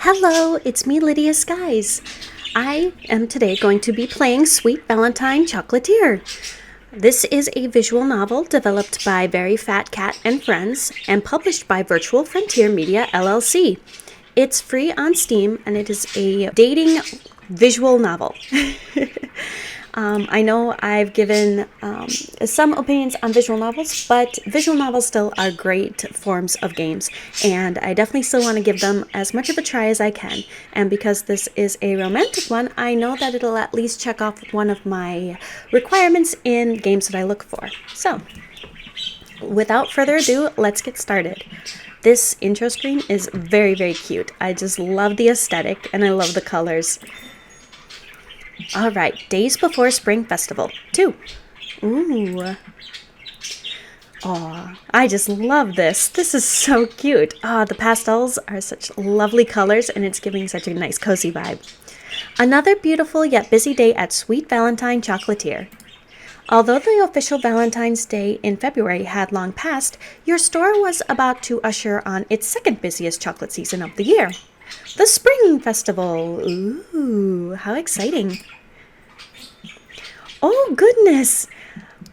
Hello, it's me, Lydia Skies. I am today going to be playing Sweet Valentine Chocolatier. This is a visual novel developed by Very Fat Cat and Friends and published by Virtual Frontier Media LLC. It's free on Steam and it is a dating visual novel. I know I've given some opinions on visual novels, but visual novels still are great forms of games, and I definitely still want to give them as much of a try as I can. And because this is a romantic one, I know that it'll at least check off one of my requirements in games that I look for. So, without further ado, let's get started. This intro screen is very, very cute. I just love the aesthetic, and I love the colors. All right, Days Before Spring Festival 2. Ooh. Aw, I just love this. This is so cute. Ah, the pastels are such lovely colors, and it's giving such a nice cozy vibe. Another beautiful yet busy day at Sweet Valentine Chocolatier. Although the official Valentine's Day in February had long passed, your store was about to usher on its second busiest chocolate season of the year. The Spring Festival. Ooh, how exciting. Oh, goodness.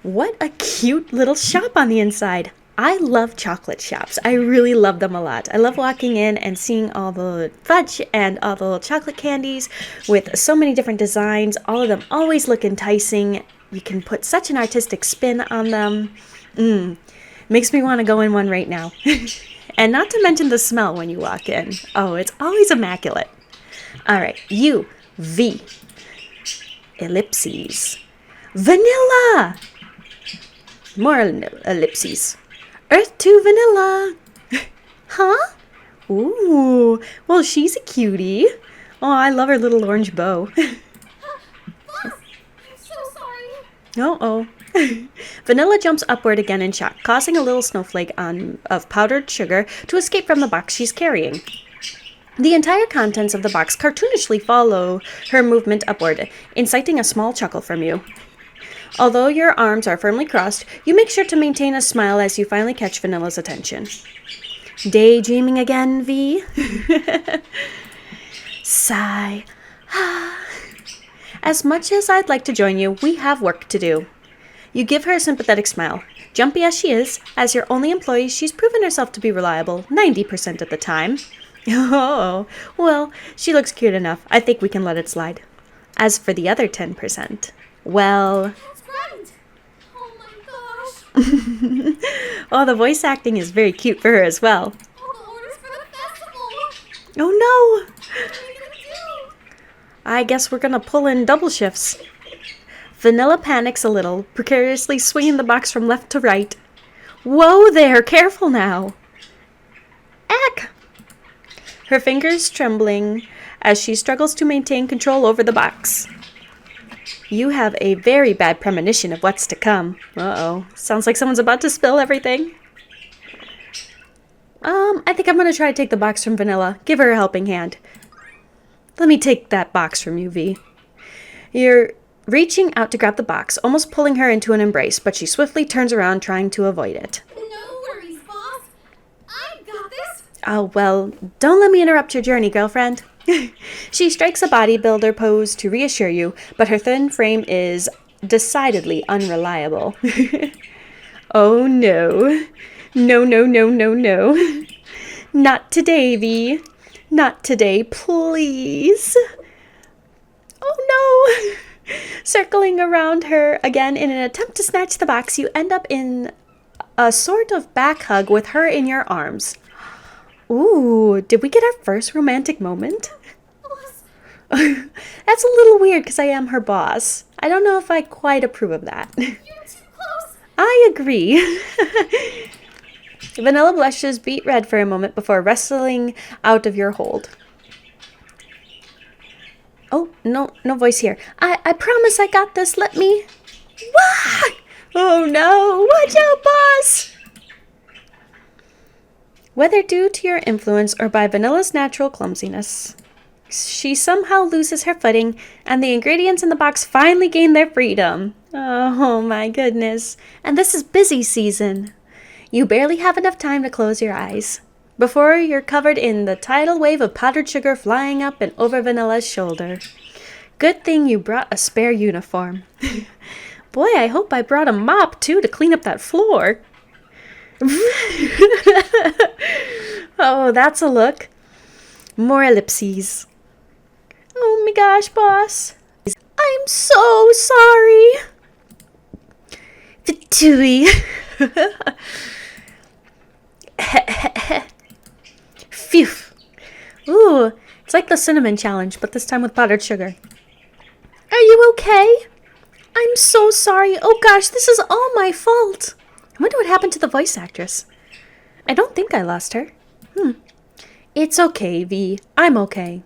What a cute little shop on the inside. I love chocolate shops. I really love them a lot. I love walking in and seeing all the fudge and all the little chocolate candies with so many different designs. All of them always look enticing. You can put such an artistic spin on them. Makes me want to go in one right now. And not to mention the smell when you walk in. Oh, it's always immaculate. All right, U, V, ellipses, vanilla. More ellipses. Earth to vanilla. Huh? Ooh, well, she's a cutie. Oh, I love her little orange bow. Boss, I'm so sorry. Uh-oh. Vanilla jumps upward again in shock, causing a little snowflake of powdered sugar to escape from the box she's carrying. The entire contents of the box cartoonishly follow her movement upward, inciting a small chuckle from you. Although your arms are firmly crossed, you make sure to maintain a smile as you finally catch Vanilla's attention. Daydreaming again, V? Sigh. As much as I'd like to join you, we have work to do. You give her a sympathetic smile. Jumpy as she is, as your only employee, she's proven herself to be reliable 90% of the time. Oh, well, she looks cute enough. I think we can let it slide. As for the other 10%, well... That's right. Oh my gosh. Oh, the voice acting is very cute for her as well. All the orders for the festival. Oh no! What are we gonna do? I guess we're gonna pull in double shifts. Vanilla panics a little, precariously swinging the box from left to right. Whoa there, careful now. Ack! Her fingers trembling as she struggles to maintain control over the box. You have a very bad premonition of what's to come. Uh-oh. Sounds like someone's about to spill everything. I think I'm gonna try to take the box from Vanilla. Give her a helping hand. Let me take that box from you, V. You're reaching out to grab the box, almost pulling her into an embrace, but she swiftly turns around, trying to avoid it. No worries, boss. I've got this. Oh, well, don't let me interrupt your journey, girlfriend. She strikes a bodybuilder pose to reassure you, but her thin frame is decidedly unreliable. Oh, no. No, no, no, no, no. Not today, V. Not today, please. Oh, no. Circling around her again in an attempt to snatch the box, you end up in a sort of back hug with her in your arms. Ooh, did we get our first romantic moment? Boss, That's a little weird because I am her boss. I don't know if I quite approve of that. you're too close. I agree. Vanilla blushes beet red for a moment before wrestling out of your hold. Oh, no voice here. I promise I got this. Let me... Wah! Oh no, watch out, boss! Whether due to your influence or by Vanilla's natural clumsiness, she somehow loses her footing, and the ingredients in the box finally gain their freedom. Oh my goodness. And this is busy season. You barely have enough time to close your eyes. before you're covered in the tidal wave of powdered sugar flying up and over Vanilla's shoulder. Good thing you brought a spare uniform. Boy, I hope I brought a mop, too, to clean up that floor. Oh, that's a look. More ellipses. Oh my gosh, boss. I'm so sorry. Tui. Phew. Ooh, it's like the cinnamon challenge, but this time with powdered sugar. Are you okay? I'm so sorry. Oh gosh, this is all my fault. I wonder what happened to the voice actress. I don't think I lost her. It's okay, V. I'm okay.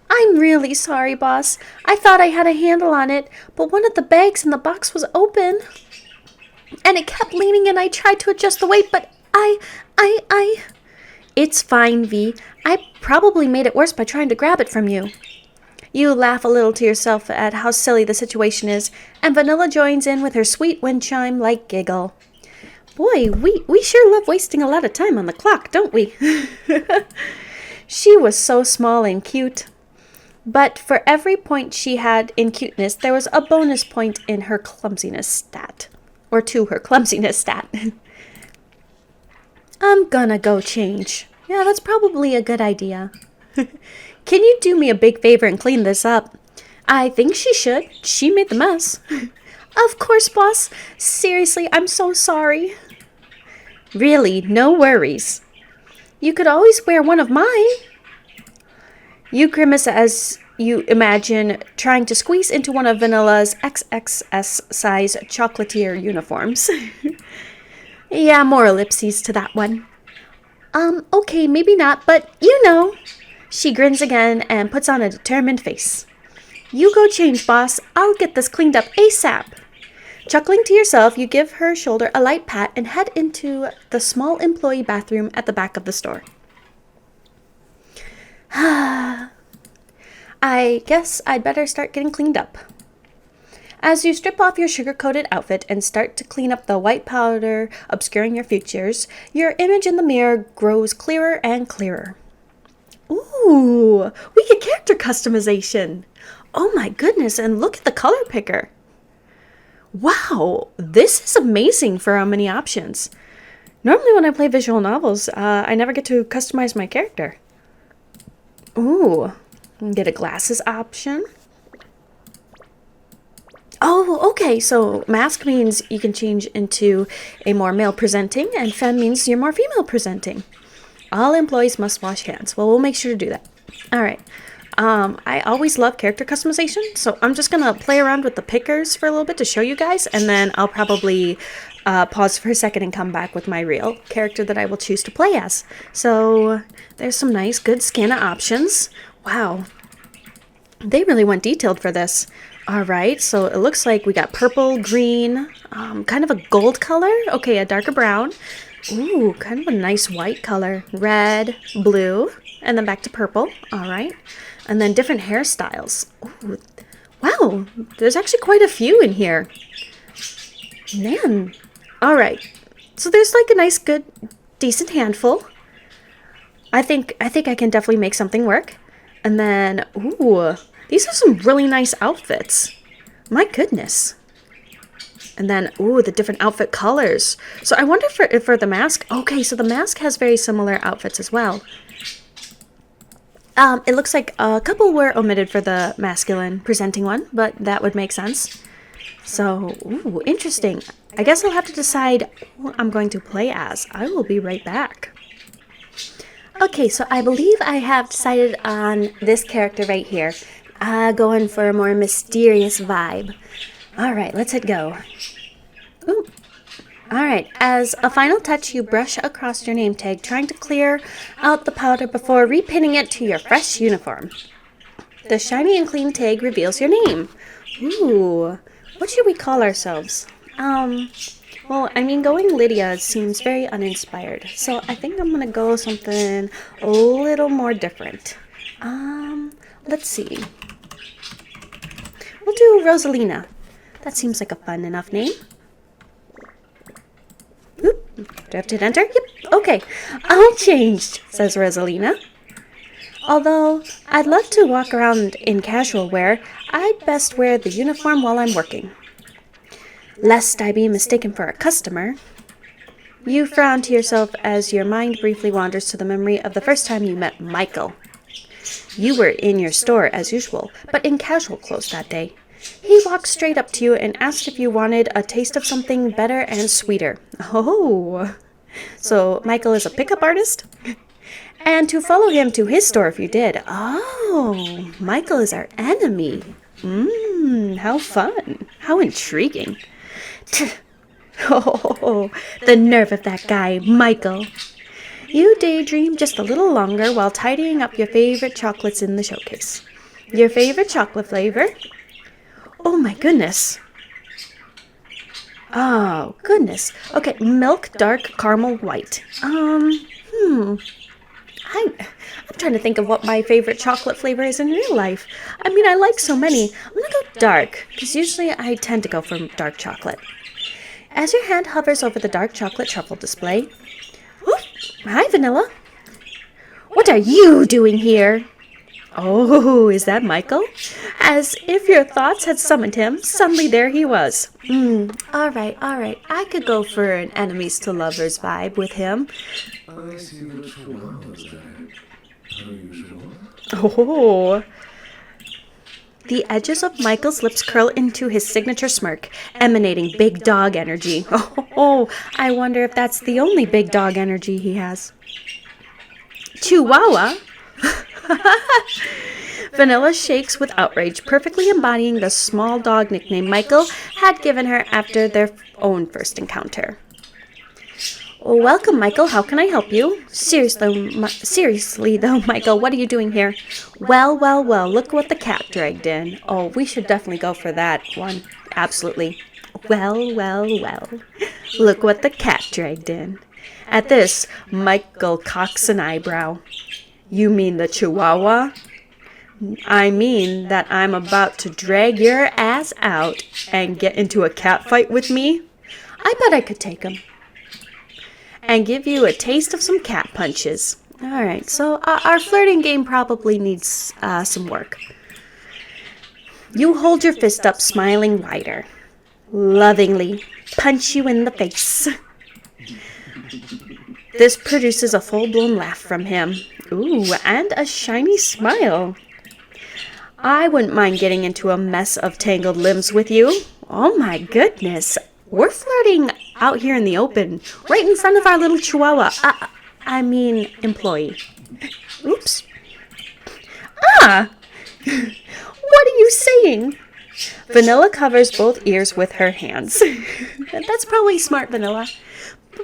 I'm really sorry, boss. I thought I had a handle on it, but one of the bags in the box was open. And it kept leaning and I tried to adjust the weight, but I... It's fine, V. I probably made it worse by trying to grab it from you. You laugh a little to yourself at how silly the situation is, and Vanilla joins in with her sweet wind chime-like giggle. Boy, we sure love wasting a lot of time on the clock, don't we? She was so small and cute. But for every point she had in cuteness, there was a bonus point in her clumsiness stat. Or to her clumsiness stat. I'm gonna go change. Yeah, that's probably a good idea. Can you do me a big favor and clean this up? I think she should. She made the mess. Of course, boss. Seriously, I'm so sorry. Really, no worries. You could always wear one of mine. You grimace as you imagine trying to squeeze into one of Vanilla's XXS size Chocolatier uniforms. Yeah, more ellipses to that one. Okay, maybe not, but you know. She grins again and puts on a determined face. You go change, boss. I'll get this cleaned up ASAP. Chuckling to yourself, you give her shoulder a light pat and head into the small employee bathroom at the back of the store. I guess I'd better start getting cleaned up. As you strip off your sugar-coated outfit and start to clean up the white powder obscuring your features, your image in the mirror grows clearer and clearer. Ooh, we get character customization. Oh my goodness, and look at the color picker. Wow, this is amazing for how many options. Normally when I play visual novels, I never get to customize my character. Ooh, get a glasses option. Oh, okay, so mask means you can change into a more male presenting, and femme means you're more female presenting. All employees must wash hands. Well, we'll make sure to do that. All right. I always love character customization, so I'm just going to play around with the pickers for a little bit to show you guys, and then I'll probably pause for a second and come back with my real character that I will choose to play as. So there's some nice, good skin options. Wow. They really went detailed for this. All right, so it looks like we got purple, green, kind of a gold color. Okay, a darker brown. Ooh, kind of a nice white color. Red, blue, and then back to purple. All right. And then different hairstyles. Ooh, wow, there's actually quite a few in here. Man. All right. So there's like a nice, good, decent handful. I think I can definitely make something work. And then, ooh, these are some really nice outfits. My goodness. And then, ooh, the different outfit colors. So I wonder if for the mask. Okay, so the mask has very similar outfits as well. It looks like a couple were omitted for the masculine presenting one, but that would make sense. So, ooh, interesting. I guess I'll have to decide who I'm going to play as. I will be right back. Okay, so I believe I have decided on this character right here. Going for a more mysterious vibe. All right, let's hit go. Ooh. All right, as a final touch, you brush across your name tag, trying to clear out the powder before repinning it to your fresh uniform. The shiny and clean tag reveals your name. Ooh, what should we call ourselves? Well, I mean, going Lydia seems very uninspired, so I think I'm gonna go something a little more different. Let's see. We'll do Rosalina. That seems like a fun enough name. Oop, Do I have to hit enter? Yep, okay. All changed, says Rosalina. Although I'd love to walk around in casual wear, I'd best wear the uniform while I'm working. Lest I be mistaken for a customer. You frown to yourself as your mind briefly wanders to the memory of the first time you met Michael. You were in your store as usual, but in casual clothes that day. He walked straight up to you and asked if you wanted a taste of something better and sweeter. Oh, so Michael is a pickup artist? And to follow him to his store if you did. Oh, Michael is our enemy. How fun. How intriguing. Oh, the nerve of that guy, Michael. You daydream just a little longer while tidying up your favorite chocolates in the showcase. Your favorite chocolate flavor? Oh my goodness. Oh, goodness. Okay, milk dark caramel white. I'm trying to think of what my favorite chocolate flavor is in real life. I mean, I like so many. I'm gonna go dark, because usually I tend to go for dark chocolate. As your hand hovers over the dark chocolate truffle display. Oh, hi, Vanilla. What are you doing here? Oh, is that Michael? As if your thoughts had summoned him, suddenly there he was. All right. I could go for an enemies to lovers vibe with him. I see the chihuahuas there. Are you sure? Oh. The edges of Michael's lips curl into his signature smirk, emanating big dog energy. Oh, I wonder if that's the only big dog energy he has. Chihuahua? Vanilla shakes with outrage, perfectly embodying the small dog nickname Michael had given her after their own first encounter. Welcome, Michael. How can I help you? Seriously, though, Michael, what are you doing here? Well, look what the cat dragged in. Oh, we should definitely go for that one. Absolutely. Well. Look what the cat dragged in. At this, Michael cocks an eyebrow. You mean the Chihuahua? I mean that I'm about to drag your ass out and get into a cat fight with me? I bet I could take him. And give you a taste of some cat punches. All right, so our flirting game probably needs some work. You hold your fist up, smiling wider. Lovingly punch you in the face. This produces a full-blown laugh from him. Ooh, and a shiny smile. I wouldn't mind getting into a mess of tangled limbs with you. Oh my goodness. We're flirting out here in the open, right in front of our little chihuahua. Employee. Oops. What are you saying? Vanilla covers both ears with her hands. That's probably smart, Vanilla.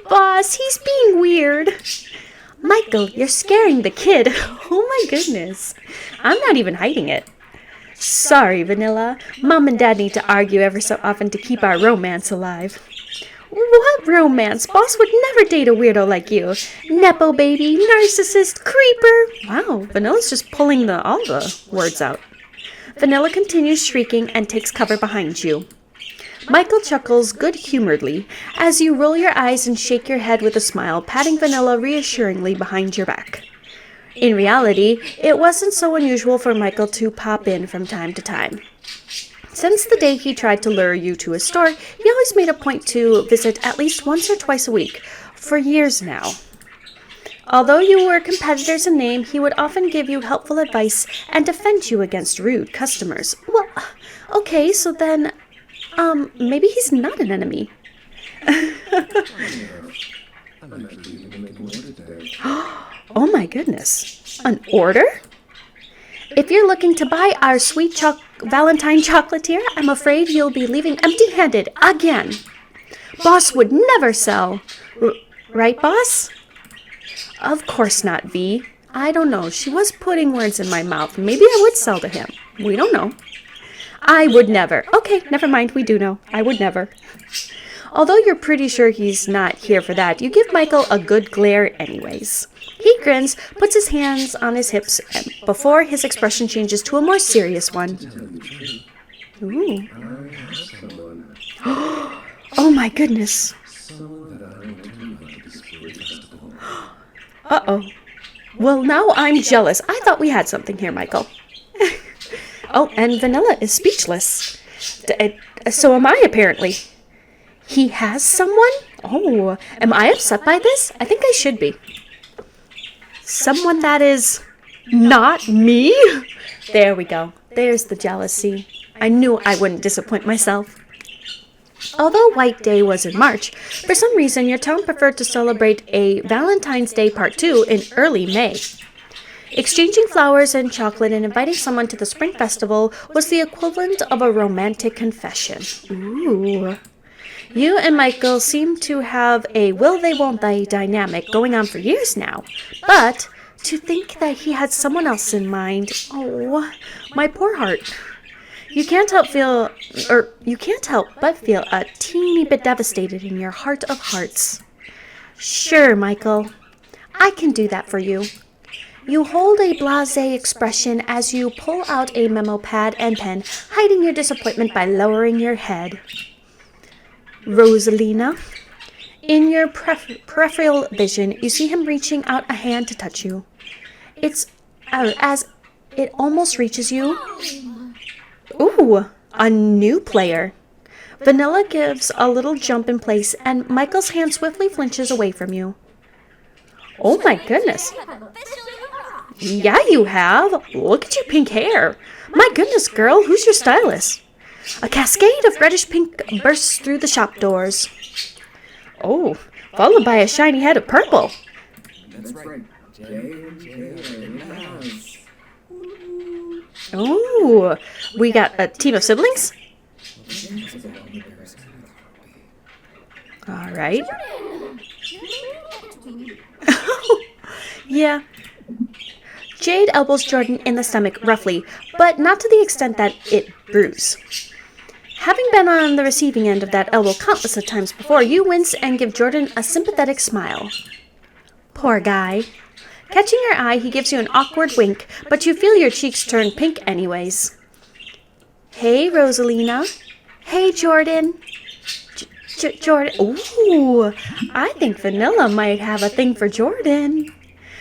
Boss, he's being weird. Michael, you're scaring the kid. Oh my goodness. I'm not even hiding it. Sorry, Vanilla. Mom and Dad need to argue ever so often to keep our romance alive. What romance? Boss would never date a weirdo like you. Nepo baby, narcissist, creeper. Wow, Vanilla's just pulling all the words out. Vanilla continues shrieking and takes cover behind you. Michael chuckles good-humoredly as you roll your eyes and shake your head with a smile, patting Vanilla reassuringly behind your back. In reality, it wasn't so unusual for Michael to pop in from time to time. Since the day he tried to lure you to his store, he always made a point to visit at least once or twice a week, for years now. Although you were competitors in name, he would often give you helpful advice and defend you against rude customers. Well, okay, so then, maybe he's not an enemy. Oh my goodness. An order? If you're looking to buy our sweet Valentine Chocolatier, I'm afraid you'll be leaving empty-handed again. Boss would never sell. Right, boss? Of course not, V. I don't know. She was putting words in my mouth. Maybe I would sell to him. We don't know. I would never. Okay, never mind. We do know. I would never. Although you're pretty sure he's not here for that, you give Michael a good glare anyways. He grins, puts his hands on his hips before his expression changes to a more serious one. Ooh. Oh my goodness. Uh-oh. Well, now I'm jealous. I thought we had something here, Michael. Oh, and Vanilla is speechless. So am I, apparently. He has someone? Oh, am I upset by this? I think I should be. Someone that is not me? There we go. There's the jealousy. I knew I wouldn't disappoint myself. Although White Day was in March, for some reason your town preferred to celebrate a Valentine's Day Part 2 in early May. Exchanging flowers and chocolate and inviting someone to the Spring Festival was the equivalent of a romantic confession. Ooh. You and Michael seem to have a will-they-won't-they dynamic going on for years now, but to think that he had someone else in mind, oh, my poor heart. You can't help but feel a teeny bit devastated in your heart of hearts. Sure, Michael, I can do that for you. You hold a blasé expression as you pull out a memo pad and pen, hiding your disappointment by lowering your head. Rosalina, in your peripheral vision, you see him reaching out a hand to touch you. It's as it almost reaches you. Ooh, a new player. Vanilla gives a little jump in place, and Michael's hand swiftly flinches away from you. Oh my goodness. Yeah, you have. Look at your pink hair. My goodness, girl, who's your stylist? A cascade of reddish pink bursts through the shop doors. Oh, followed by a shiny head of purple. That's right. Oh, we got a team of siblings? All right. Yeah. Jade elbows Jordan in the stomach roughly, but not to the extent that it bruise. Having been on the receiving end of that elbow countless of times before, you wince and give Jordan a sympathetic smile. Poor guy. Catching your eye, he gives you an awkward wink, but you feel your cheeks turn pink anyways. Hey, Rosalina. Hey, Jordan. Jordan. Ooh, I think Vanilla might have a thing for Jordan.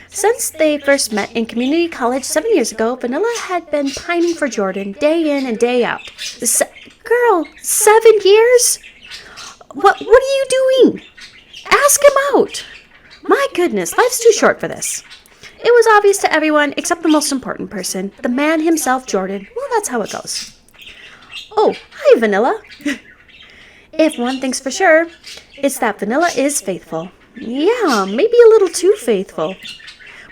Since they first met in community college 7 years ago, Vanilla had been pining for Jordan day in and day out. Girl, 7 years? What are you doing? Ask him out. My goodness, life's too short for this. It was obvious to everyone except the most important person, the man himself, Jordan. Well, that's how it goes. Oh, hi, Vanilla. If one thing's for sure, it's that Vanilla is faithful. Yeah, maybe a little too faithful.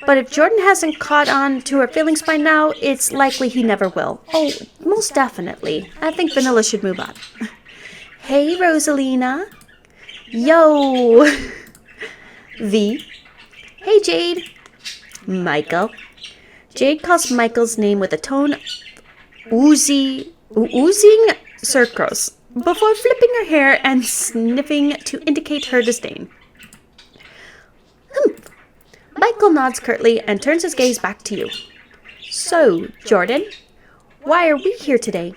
But if Jordan hasn't caught on to her feelings by now, it's likely he never will. Oh, most definitely. I think Vanilla should move on. Hey, Rosalina. Yo. V. Hey, Jade. Michael. Jade calls Michael's name with a tone oozing sucrose before flipping her hair and sniffing to indicate her disdain. Michael nods curtly and turns his gaze back to you. So, Jordan, why are we here today?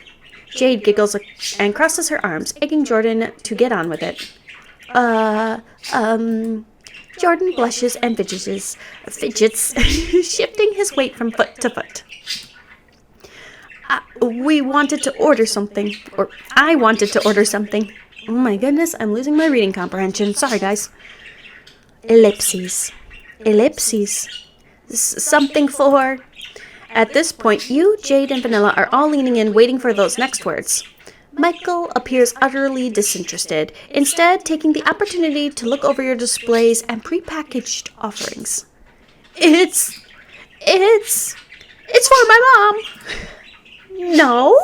Jade giggles and crosses her arms, egging Jordan to get on with it. Jordan blushes and fidgets, shifting his weight from foot to foot. We wanted to order something, or I wanted to order something. Oh my goodness, I'm losing my reading comprehension. Sorry, guys. Ellipses. Something for... At this point, you, Jade, and Vanilla are all leaning in, waiting for those next words. Michael appears utterly disinterested, instead taking the opportunity to look over your displays and prepackaged offerings. It's for my mom. No?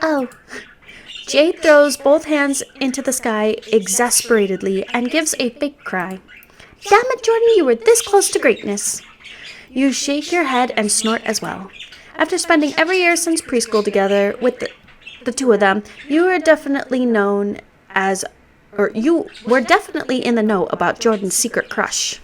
Oh. Jade throws both hands into the sky exasperatedly and gives a fake cry. Damn it, Jordan, you were this close to greatness. You shake your head and snort as well. After spending every year since preschool together with the two of them, you were definitely in the know about Jordan's secret crush.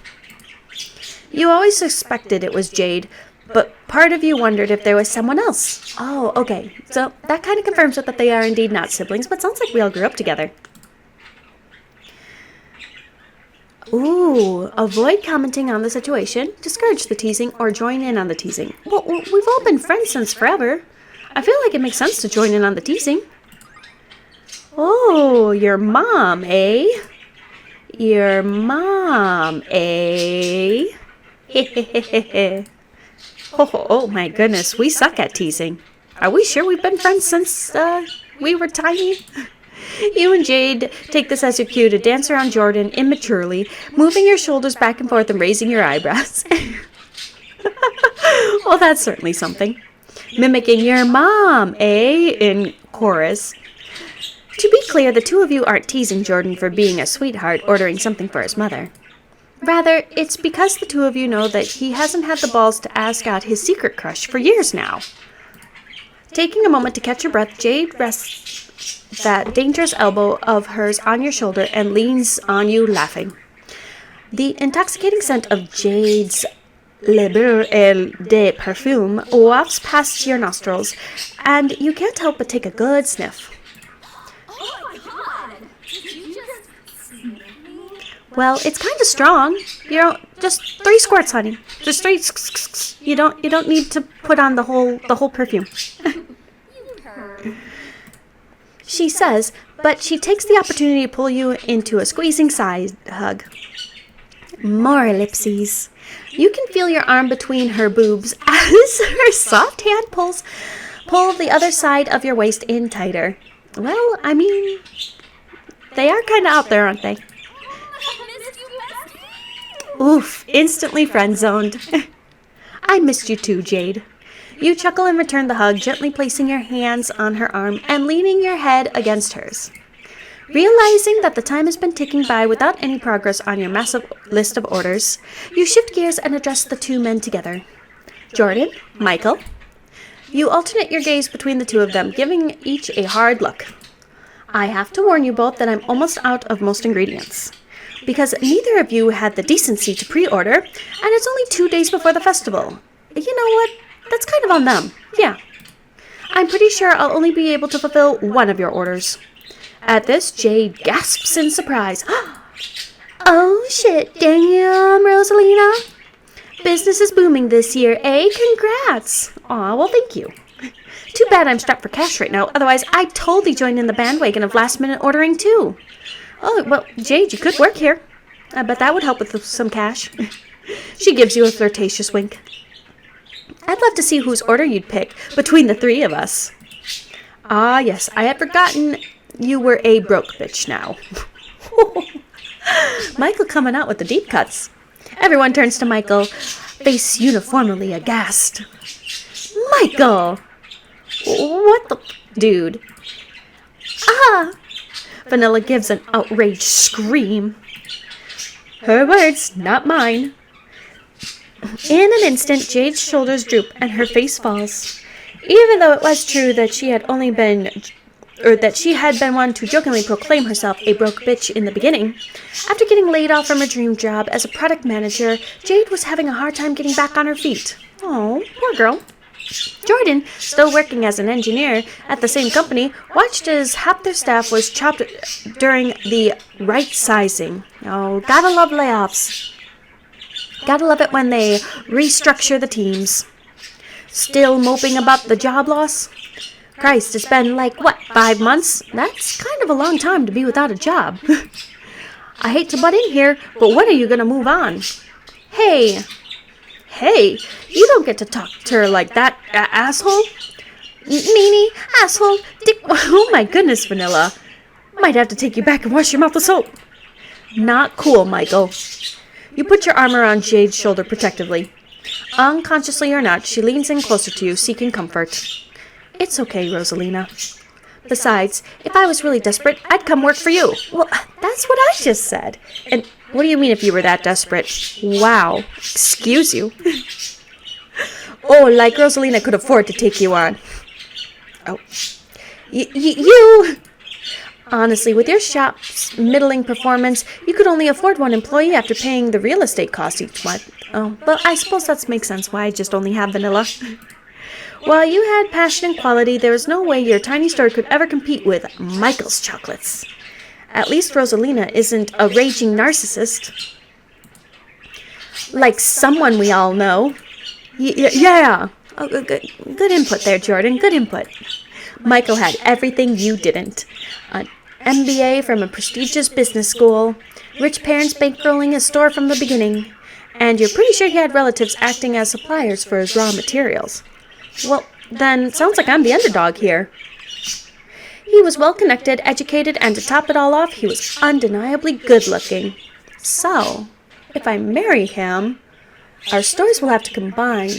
You always suspected it was Jade, but part of you wondered if there was someone else. Oh, okay. So that kind of confirms it that they are indeed not siblings, but sounds like we all grew up together. Ooh, avoid commenting on the situation, discourage the teasing, or join in on the teasing. Well, we've all been friends since forever. I feel like it makes sense to join in on the teasing. Oh, your mom, eh? Your mom, eh? Oh my goodness, we suck at teasing. Are we sure we've been friends since we were tiny? You and Jade take this as your cue to dance around Jordan immaturely, moving your shoulders back and forth and raising your eyebrows. Well, that's certainly something. Mimicking your mom, eh? In chorus. To be clear, the two of you aren't teasing Jordan for being a sweetheart ordering something for his mother. Rather, it's because the two of you know that he hasn't had the balls to ask out his secret crush for years now. Taking a moment to catch your breath, Jade rests that dangerous elbow of hers on your shoulder and leans on you laughing. The intoxicating scent of Jade's Le Beurre et de Parfum wafts past your nostrils, and you can't help but take a good sniff. Oh my god! Did you just sniff me? Well, it's kind of strong. You know, just 3 squirts, honey. Just 3. You don't need to put on the whole perfume. You heard. She says, but she takes the opportunity to pull you into a squeezing side hug. More ellipses. You can feel your arm between her boobs as her soft hand pull the other side of your waist in tighter. Well, I mean, they are kind of out there, aren't they? I missed you, bestie! Oof, instantly friend-zoned. I missed you too, Jade. You chuckle and return the hug, gently placing your hands on her arm and leaning your head against hers. Realizing that the time has been ticking by without any progress on your massive list of orders, you shift gears and address the 2 men together. Jordan, Michael. You alternate your gaze between the 2 of them, giving each a hard look. I have to warn you both that I'm almost out of most ingredients, because neither of you had the decency to pre-order, and it's only 2 days before the festival. You know what? That's kind of on them. Yeah. I'm pretty sure I'll only be able to fulfill one of your orders. At this, Jade gasps in surprise. Oh shit, damn, Rosalina. Business is booming this year, eh? Congrats. Aw, well, thank you. Too bad I'm strapped for cash right now. Otherwise, I'd totally join in the bandwagon of last-minute ordering, too. Oh, well, Jade, you could work here. I bet that would help with some cash. She gives you a flirtatious wink. I'd love to see whose order you'd pick between the 3 of us. Ah, yes, I had forgotten you were a broke bitch now. Michael coming out with the deep cuts. Everyone turns to Michael, face uniformly aghast. Michael! What the... Dude. Ah! Vanilla gives an outraged scream. Her words, not mine. In an instant, Jade's shoulders droop and her face falls. Even though it was true that she had been one to jokingly proclaim herself a broke bitch in the beginning, after getting laid off from her dream job as a product manager, Jade was having a hard time getting back on her feet. Oh, poor girl. Jordan, still working as an engineer at the same company, watched as half their staff was chopped during the right sizing. Oh, gotta love layoffs. Gotta love it when they restructure the teams. Still moping about the job loss? Christ, it's been like, 5 months? That's kind of a long time to be without a job. I hate to butt in here, but when are you gonna move on? Hey, you don't get to talk to her like that, asshole. Meanie, asshole, dick. Oh my goodness, Vanilla. Might have to take you back and wash your mouth with soap. Not cool, Michael. You put your arm around Jade's shoulder protectively. Unconsciously or not, she leans in closer to you, seeking comfort. It's okay, Rosalina. Besides, if I was really desperate, I'd come work for you. Well, that's what I just said. And what do you mean if you were that desperate? Wow. Excuse you. Oh, like Rosalina could afford to take you on. Oh. You... Honestly, with your shop's middling performance, you could only afford one employee after paying the real estate cost each month. Oh, well, I suppose that makes sense why I just only have Vanilla. While you had passion and quality, there was no way your tiny store could ever compete with Michael's chocolates. At least Rosalina isn't a raging narcissist. Like someone we all know. Yeah. Oh, good input there, Jordan. Good input. Michael had everything you didn't. An MBA from a prestigious business school, rich parents bankrolling his store from the beginning, and you're pretty sure he had relatives acting as suppliers for his raw materials. Well, then, sounds like I'm the underdog here. He was well-connected, educated, and to top it all off, he was undeniably good-looking. So, if I marry him, our stores will have to combine,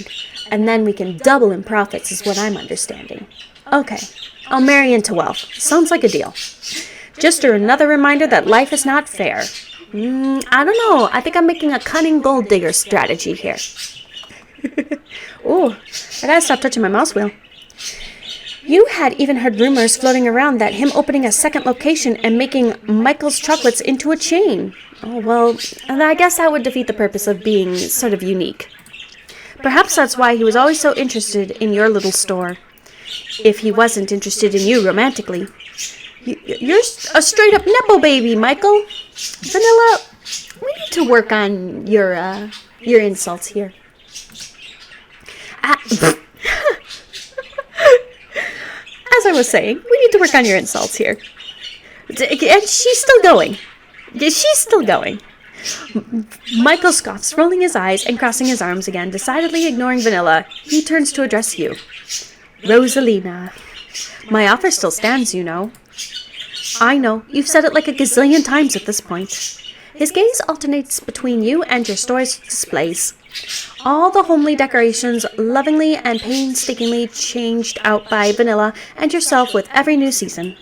and then we can double in profits is what I'm understanding. Okay, I'll marry into wealth. Sounds like a deal. Just another reminder that life is not fair. I don't know. I think I'm making a cunning gold digger strategy here. Ooh, I gotta stop touching my mouse wheel. You had even heard rumors floating around that him opening a second location and making Michael's Chocolates into a chain. Oh, well, I guess that would defeat the purpose of being sort of unique. Perhaps that's why he was always so interested in your little store. If he wasn't interested in you romantically. You're a straight-up Nepo baby, Michael. Vanilla, we need to work on your insults here. As I was saying, we need to work on your insults here. And she's still going. She's still going. Michael scoffs, rolling his eyes and crossing his arms again, decidedly ignoring Vanilla. He turns to address you. Rosalina. My offer still stands, you know. I know. You've said it like a gazillion times at this point. His gaze alternates between you and your store's displays. All the homely decorations lovingly and painstakingly changed out by Vanilla and yourself with every new season.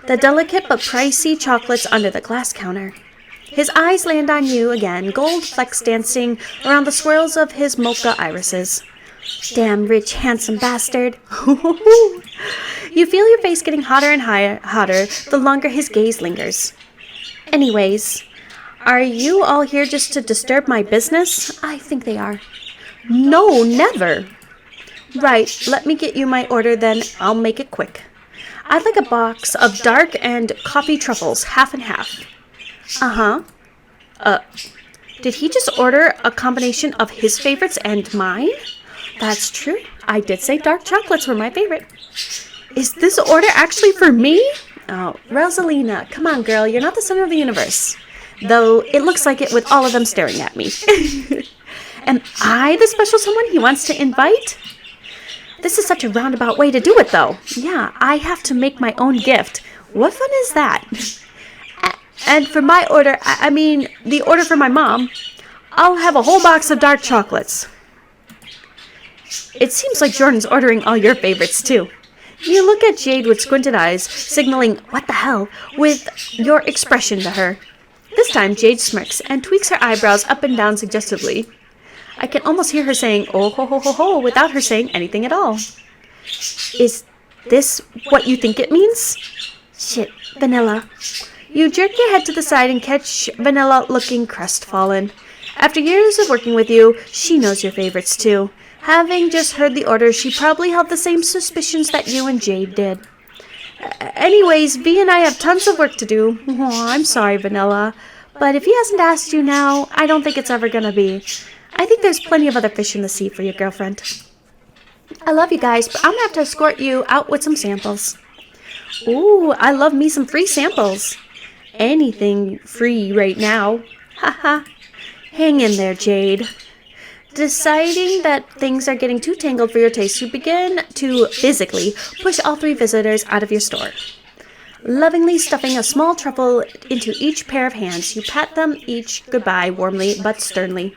The delicate but pricey chocolates under the glass counter. His eyes land on you again, gold flecks dancing around the swirls of his mocha irises. Damn rich, handsome bastard. You feel your face getting hotter and hotter the longer his gaze lingers. Anyways, are you all here just to disturb my business? I think they are. No, never. Right, let me get you my order then. I'll make it quick. I'd like a box of dark and coffee truffles, half and half. Did he just order a combination of his favorites and mine? That's true. I did say dark chocolates were my favorite. Is this order actually for me? Oh, Rosalina, come on, girl. You're not the center of the universe. Though it looks like it with all of them staring at me. Am I the special someone he wants to invite? This is such a roundabout way to do it, though. Yeah, I have to make my own gift. What fun is that? And for my order, I mean, the order for my mom, I'll have a whole box of dark chocolates. It seems like Jordan's ordering all your favorites, too. You look at Jade with squinted eyes, signaling, what the hell, with your expression to her. This time, Jade smirks and tweaks her eyebrows up and down suggestively. I can almost hear her saying, oh ho ho ho ho, without her saying anything at all. Is this what you think it means? Shit, Vanilla. You jerk your head to the side and catch Vanilla looking crestfallen. After years of working with you, she knows your favorites too. Having just heard the order, she probably held the same suspicions that you and Jade did. Anyways, V and I have tons of work to do. Oh, I'm sorry, Vanilla. But if he hasn't asked you now, I don't think it's ever gonna be. I think there's plenty of other fish in the sea for your girlfriend. I love you guys, but I'm gonna have to escort you out with some samples. Ooh, I love me some free samples. Anything free right now. Haha. Hang in there, Jade. Deciding that things are getting too tangled for your taste, you begin to physically push all three visitors out of your store. Lovingly stuffing a small truffle into each pair of hands, you pat them each goodbye warmly but sternly.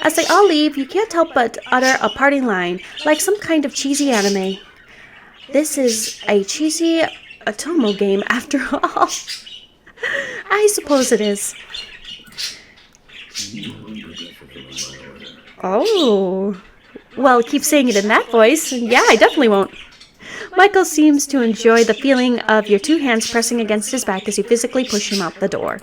As they all leave, you can't help but utter a parting line, like some kind of cheesy anime. This is a cheesy otome game after all. I suppose it is. Oh. Well, keep saying it in that voice. Yeah, I definitely won't. Michael seems to enjoy the feeling of your two hands pressing against his back as you physically push him out the door.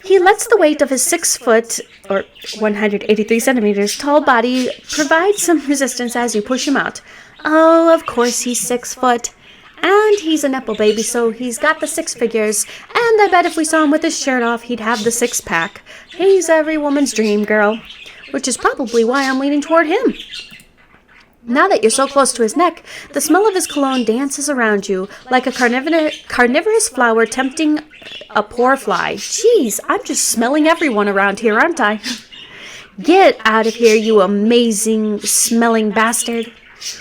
He lets the weight of his 6 foot, or 183 centimeters, tall body provide some resistance as you push him out. Oh, of course he's 6 foot. And he's a Nepo baby, so he's got the 6 figures. And I bet if we saw him with his shirt off, he'd have the 6-pack. He's every woman's dream, girl. Which is probably why I'm leaning toward him. Now that you're so close to his neck, the smell of his cologne dances around you like a carnivorous flower tempting a poor fly. Jeez, I'm just smelling everyone around here, aren't I? Get out of here, you amazing smelling bastard.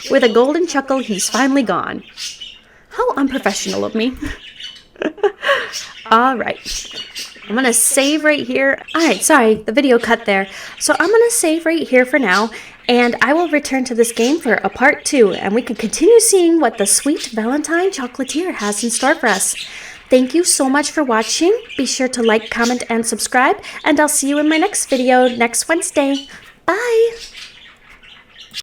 With a golden chuckle, he's finally gone. How unprofessional of me. All right. I'm going to save right here. All right, sorry, the video cut there. So I'm going to save right here for now, and I will return to this game for a part 2, and we can continue seeing what the sweet Valentine Chocolatier has in store for us. Thank you so much for watching. Be sure to like, comment, and subscribe, and I'll see you in my next video next Wednesday. Bye!